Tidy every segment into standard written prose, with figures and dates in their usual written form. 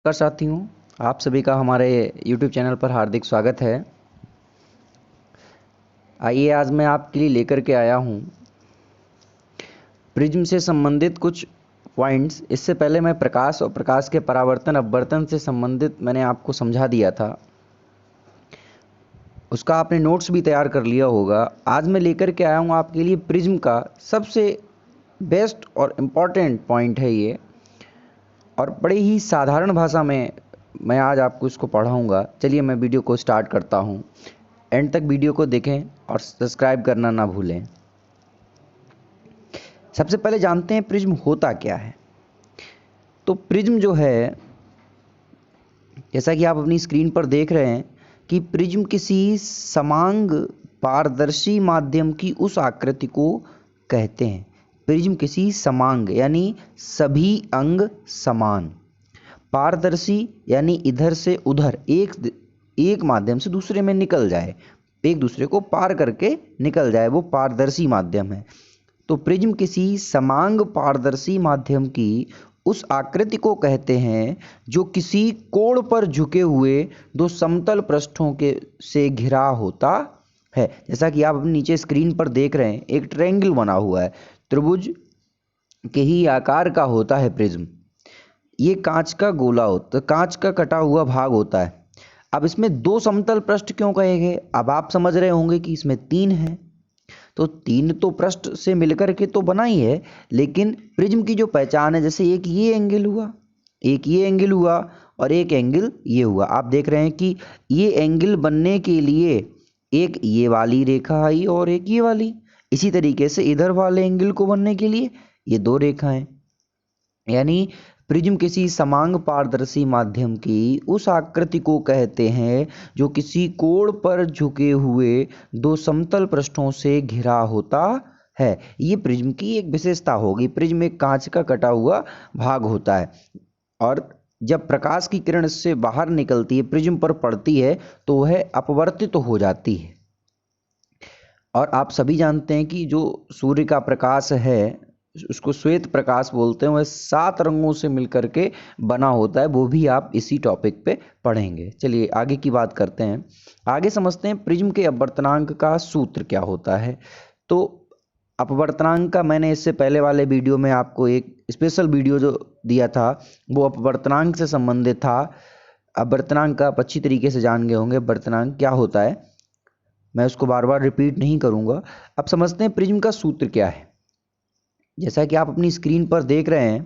नमस्कार साथियों, आप सभी का हमारे YouTube चैनल पर हार्दिक स्वागत है। आइए आज मैं आपके लिए लेकर के आया हूँ प्रिज्म से संबंधित कुछ पॉइंट्स। इससे पहले मैं प्रकाश और प्रकाश के परावर्तन अपवर्तन से संबंधित मैंने आपको समझा दिया था, उसका आपने नोट्स भी तैयार कर लिया होगा। आज मैं लेकर के आया हूँ आपके लिए प्रिज्म का सबसे बेस्ट और इम्पॉर्टेंट पॉइंट है ये, और बड़े ही साधारण भाषा में मैं आज आपको इसको पढ़ाऊँगा। चलिए मैं वीडियो को स्टार्ट करता हूँ। एंड तक वीडियो को देखें और सब्सक्राइब करना ना भूलें। सबसे पहले जानते हैं प्रिज्म होता क्या है। तो प्रिज्म जो है, जैसा कि आप अपनी स्क्रीन पर देख रहे हैं कि प्रिज्म किसी समांग पारदर्शी माध्यम की उस आकृति को कहते हैं। प्रिज्म किसी समांग यानी सभी अंग समान, पारदर्शी यानी इधर से उधर एक माध्यम से दूसरे में निकल जाए, एक दूसरे को पार करके निकल जाए, वो पारदर्शी माध्यम है। तो प्रिज्म किसी समांग पारदर्शी माध्यम की उस आकृति को कहते हैं जो किसी कोण पर झुके हुए दो समतल पृष्ठों के से घिरा होता है। जैसा कि आप अपने नीचे स्क्रीन पर देख रहे हैं, एक ट्रायंगल बना हुआ है, त्रिभुज के ही आकार का होता है प्रिज्म। ये कांच का गोला होता है, कांच का कटा हुआ भाग होता है। अब इसमें दो समतल पृष्ठ क्यों कहे गए? अब आप समझ रहे होंगे कि इसमें तीन है, तो तीन तो पृष्ठ से मिलकर के तो बना ही है, लेकिन प्रिज्म की जो पहचान है, जैसे एक ये एंगल हुआ, एक ये एंगल हुआ और एक एंगल ये हुआ। आप देख रहे हैं कि ये एंगल बनने के लिए एक ये वाली रेखा आई और एक ये वाली। इसी तरीके से इधर वाले एंगल को बनने के लिए ये दो रेखाएं। यानी प्रिज्म किसी समांग पारदर्शी माध्यम की उस आकृति को कहते हैं जो किसी कोण पर झुके हुए दो समतल पृष्ठों से घिरा होता है। ये प्रिज्म की एक विशेषता होगी। प्रिज्म एक कांच का कटा हुआ भाग होता है, और जब प्रकाश की किरण इससे बाहर निकलती है, प्रिज्म पर पड़ती है, तो वह अपवर्तित हो जाती है। और आप सभी जानते हैं कि जो सूर्य का प्रकाश है उसको श्वेत प्रकाश बोलते हैं, वह 7 रंगों से मिलकर के बना होता है। वो भी आप इसी टॉपिक पे पढ़ेंगे। चलिए आगे की बात करते हैं। आगे समझते हैं प्रिज्म के अपवर्तनांक का सूत्र क्या होता है। तो अपवर्तनांक का मैंने इससे पहले वाले वीडियो में आपको एक स्पेशल वीडियो जो दिया था वो अपवर्तनांक से संबंधित था। अपवर्तनांक का आप अच्छी तरीके से जान गए होंगे अपवर्तनांक क्या होता है, मैं उसको बार बार रिपीट नहीं करूँगा। अब समझते हैं प्रिज्म का सूत्र क्या है। जैसा कि आप अपनी स्क्रीन पर देख रहे हैं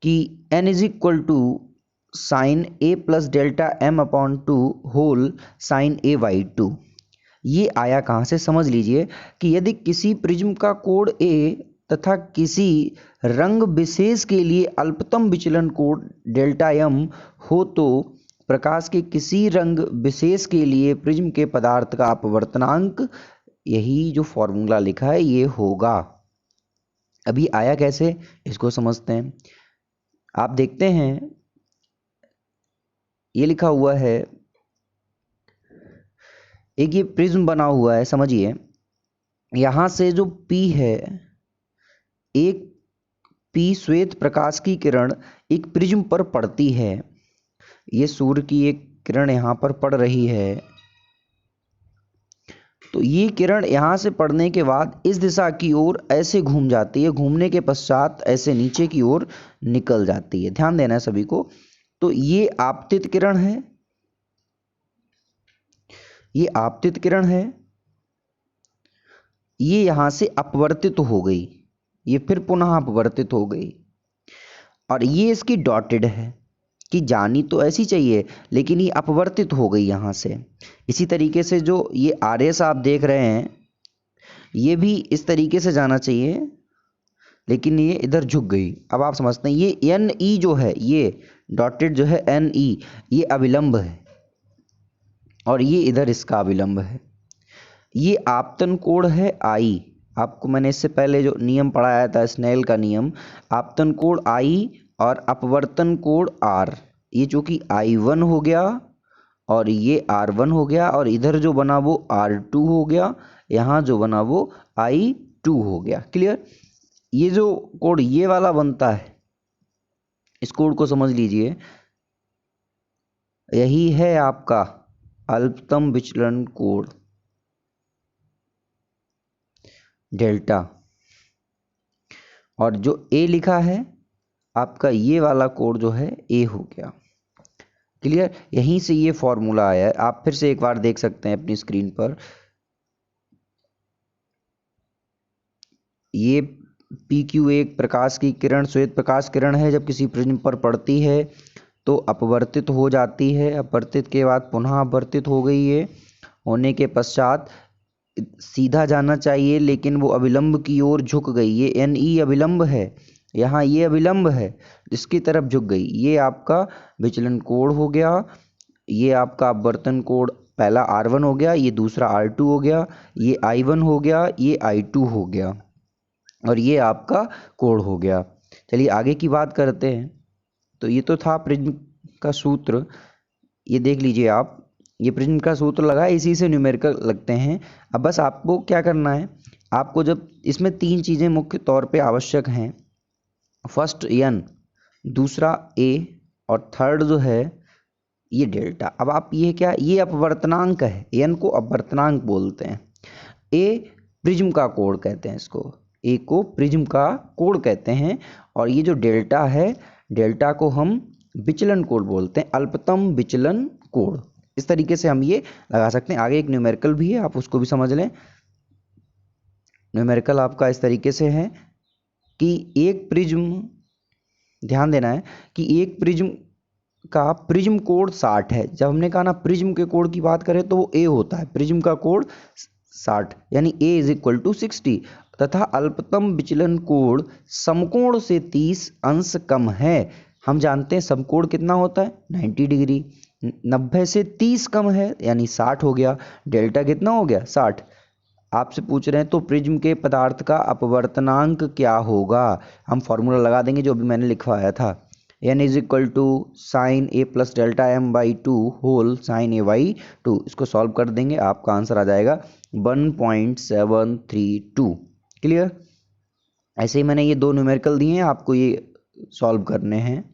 कि n is equal to sine A plus delta m upon two whole sine A by two. ये आया कहाँ से, समझ लीजिए कि यदि किसी प्रिज्म का कोण a तथा किसी रंग विशेष के लिए अल्पतम विचलन कोण डेल्टा m हो, तो प्रकाश के किसी रंग विशेष के लिए प्रिज्म के पदार्थ का अपवर्तनांक, यही जो फॉर्मूला लिखा है ये होगा। अभी आया कैसे इसको समझते हैं। आप देखते हैं ये लिखा हुआ है, एक ये प्रिज्म बना हुआ है, समझिए यहां से जो P है, एक P श्वेत प्रकाश की किरण एक प्रिज्म पर पड़ती है। ये सूर्य की एक किरण यहां पर पड़ रही है, तो ये किरण यहाँ से पड़ने के बाद इस दिशा की ओर ऐसे घूम जाती है, घूमने के पश्चात ऐसे नीचे की ओर निकल जाती है। ध्यान देना है सभी को। तो ये आपतित किरण है, ये आपतित किरण है, ये यहाँ से अपवर्तित हो गई, ये फिर पुनः अपवर्तित हो गई, और ये इसकी डॉटेड है कि जानी तो ऐसी चाहिए, लेकिन ये अपवर्तित हो गई यहाँ से। इसी तरीके से जो ये आर एस आप देख रहे हैं, ये भी इस तरीके से जाना चाहिए, लेकिन ये इधर झुक गई। अब आप समझते हैं ये एन ई जो है, ये डॉटेड जो है एन ई, ये अविलंब है, और ये इधर इसका अविलंब है। ये आपतन कोण है आई। आपको मैंने इससे पहले जो नियम पढ़ाया था, स्नेल का नियम, आपतन कोण आई और अपवर्तन कोण आर। ये चूंकि I1 हो गया और ये R1 हो गया, और इधर जो बना वो R2 हो गया, यहाँ जो बना वो I2 हो गया। क्लियर? ये जो कोण ये वाला बनता है, इस कोण को समझ लीजिए, यही है आपका अल्पतम विचलन कोण डेल्टा। और जो ए लिखा है आपका, ये वाला कोण जो है ए हो गया। क्लियर? यहीं से ये फॉर्मूला आया है। आप फिर से एक बार देख सकते हैं अपनी स्क्रीन पर। ये पी क्यू एक प्रकाश की किरण, श्वेत प्रकाश किरण है। जब किसी प्रिज्म पर पड़ती है तो अपवर्तित हो जाती है। अपवर्तित के बाद पुनः अपवर्तित हो गई है। होने के पश्चात सीधा जाना चाहिए, लेकिन वो अभिलंब की ओर झुक गई। ये एन ई अभिलंब है, यहाँ ये अभिलंब है, इसकी तरफ झुक गई। ये आपका विचलन कोण हो गया। ये आपका अपवर्तन कोण पहला R1 हो गया, ये दूसरा R2 हो गया, ये I1 हो गया, ये I2 हो गया, और ये आपका कोण हो गया। चलिए आगे की बात करते हैं। तो ये तो था प्रिज्म का सूत्र। ये देख लीजिए आप, ये प्रिज्म का सूत्र लगा है, इसी से न्यूमेरिकल लगते हैं। अब बस आपको क्या करना है, आपको जब इसमें तीन चीज़ें मुख्य तौर पे आवश्यक हैं। फर्स्ट एन, दूसरा ए, और थर्ड जो है ये डेल्टा। अब आप ये क्या, ये अपवर्तनांक है, एन को अपवर्तनांक बोलते हैं। ए प्रिज्म का कोण कहते हैं इसको, ए को प्रिज्म का कोण कहते हैं। और ये जो डेल्टा है, डेल्टा को हम विचलन कोण बोलते हैं, अल्पतम विचलन कोण। इस तरीके से हम ये लगा सकते हैं। आगे एक न्यूमेरिकल भी है, आप उसको भी समझ लें। न्यूमेरिकल आपका इस तरीके से है कि एक प्रिज्म, ध्यान देना है कि एक प्रिज्म का प्रिज्म कोण 60 है। जब हमने कहा ना प्रिज्म के कोण की बात करें तो वो ए होता है, प्रिज्म का कोण 60, यानी A = 60। तथा अल्पतम विचलन कोण समकोण से 30 अंश कम है। हम जानते हैं समकोण कितना होता है, 90 डिग्री। 90 से 30 कम है यानी 60 हो गया। डेल्टा कितना हो गया, 60। आपसे पूछ रहे हैं तो प्रिज्म के पदार्थ का अपवर्तनांक क्या होगा। हम फॉर्मूला लगा देंगे जो अभी मैंने लिखवाया था। n = sin a + Δm/2 whole sin a/2। इसको सॉल्व कर देंगे, आपका आंसर आ जाएगा 1.732। क्लियर? ऐसे ही मैंने ये दो न्यूमेरिकल दिए हैं, आपको ये सॉल्व करने हैं।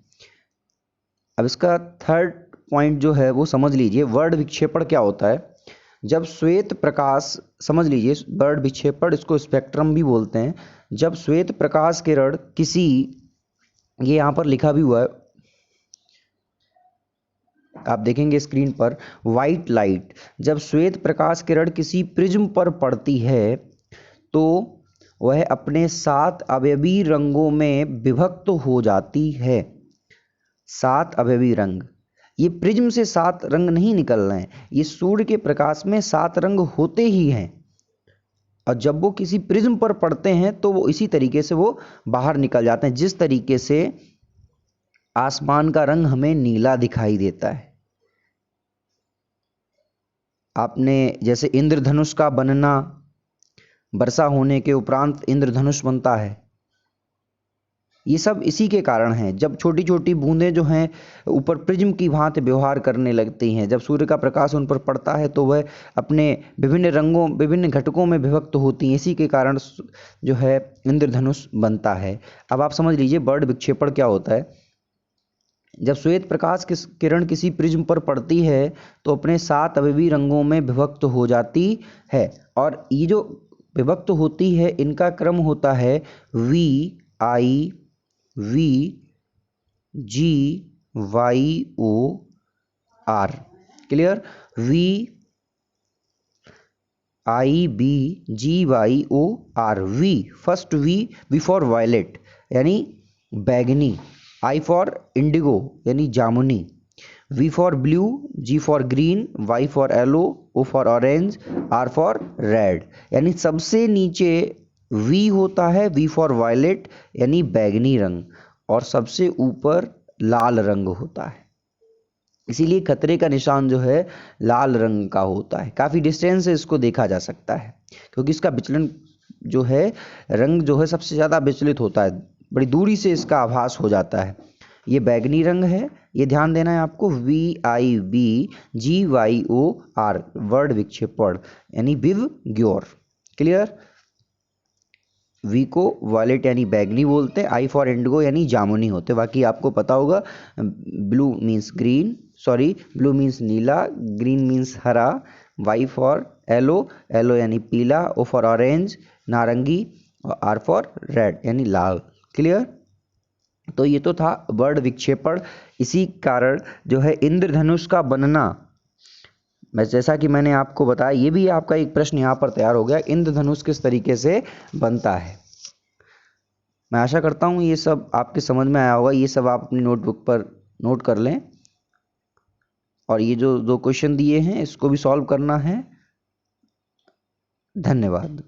अब इसका थर्ड पॉइंट जो है वो समझ लीजिए, वर्ड विक्षेपण क्या होता है। जब श्वेत प्रकाश, समझ लीजिए वर्ड विक्षेपण, इसको स्पेक्ट्रम भी बोलते हैं। जब श्वेत प्रकाश किरण किसी, ये यहाँ पर लिखा भी हुआ है, आप देखेंगे स्क्रीन पर, वाइट लाइट, जब श्वेत प्रकाश किरण किसी प्रिज्म पर पड़ती है तो वह अपने 7 अवयवी रंगों में विभक्त हो जाती है। 7 अवयवी रंग, ये प्रिज्म से 7 रंग नहीं निकल रहे हैं, ये सूर्य के प्रकाश में 7 रंग होते ही हैं। और जब वो किसी प्रिज्म पर पड़ते हैं तो वो इसी तरीके से वो बाहर निकल जाते हैं, जिस तरीके से आसमान का रंग हमें नीला दिखाई देता है। आपने जैसे इंद्रधनुष का बनना, वर्षा होने के उपरांत इंद्रधनुष बनता है, ये सब इसी के कारण है। जब छोटी छोटी बूंदें जो हैं ऊपर प्रिज्म की भांति व्यवहार करने लगती हैं, जब सूर्य का प्रकाश उन पर पड़ता है तो वह अपने विभिन्न रंगों, विभिन्न घटकों में विभक्त होती हैं। इसी के कारण जो है इंद्रधनुष बनता है। अब आप समझ लीजिए वर्ड विक्षेपण क्या होता है। जब श्वेत प्रकाश की किरण किसी प्रिज्म पर पड़ती है तो अपने 7 अवयवी रंगों में विभक्त हो जाती है। और ये जो विभक्त होती है, इनका क्रम होता है VI VGYOR। Clear? VIBGYOR। V, first V for violet यानी बैगनी, I फॉर इंडिगो यानी जामुनी, V for blue, G for green, Y for yellow, O for orange, R for red. यानी सबसे नीचे V होता है, V फॉर वायलेट यानी बैगनी रंग, और सबसे ऊपर लाल रंग होता है। इसीलिए खतरे का निशान जो है लाल रंग का होता है। काफ़ी डिस्टेंस से इसको देखा जा सकता है क्योंकि इसका विचलन जो है, रंग जो है सबसे ज़्यादा विचलित होता है, बड़ी दूरी से इसका आभास हो जाता है। ये बैगनी रंग है, ये ध्यान देना है आपको। VIBGYOR वर्ड विक्षेपण यानी विव ग्योर। क्लियर? V को वायलेट यानी बैगनी बोलते हैं, I फॉर इंडिगो यानी जामुनी होते हैं। बाकी आपको पता होगा blue means green, sorry, blue means नीला, ग्रीन मीन्स हरा, वाई फॉर येलो, येलो यानी पीला, ओ फॉर ऑरेंज नारंगी, और आर फॉर रेड यानी लाल। क्लियर? तो ये तो था वर्ण विक्षेपण। इसी कारण जो है इंद्रधनुष का बनना, जैसा कि मैंने आपको बताया, ये भी आपका एक प्रश्न यहाँ पर तैयार हो गया, इंद्रधनुष किस तरीके से बनता है। मैं आशा करता हूँ ये सब आपके समझ में आया होगा। ये सब आप अपनी नोटबुक पर नोट कर लें, और ये जो 2 क्वेश्चन दिए हैं इसको भी सॉल्व करना है। धन्यवाद।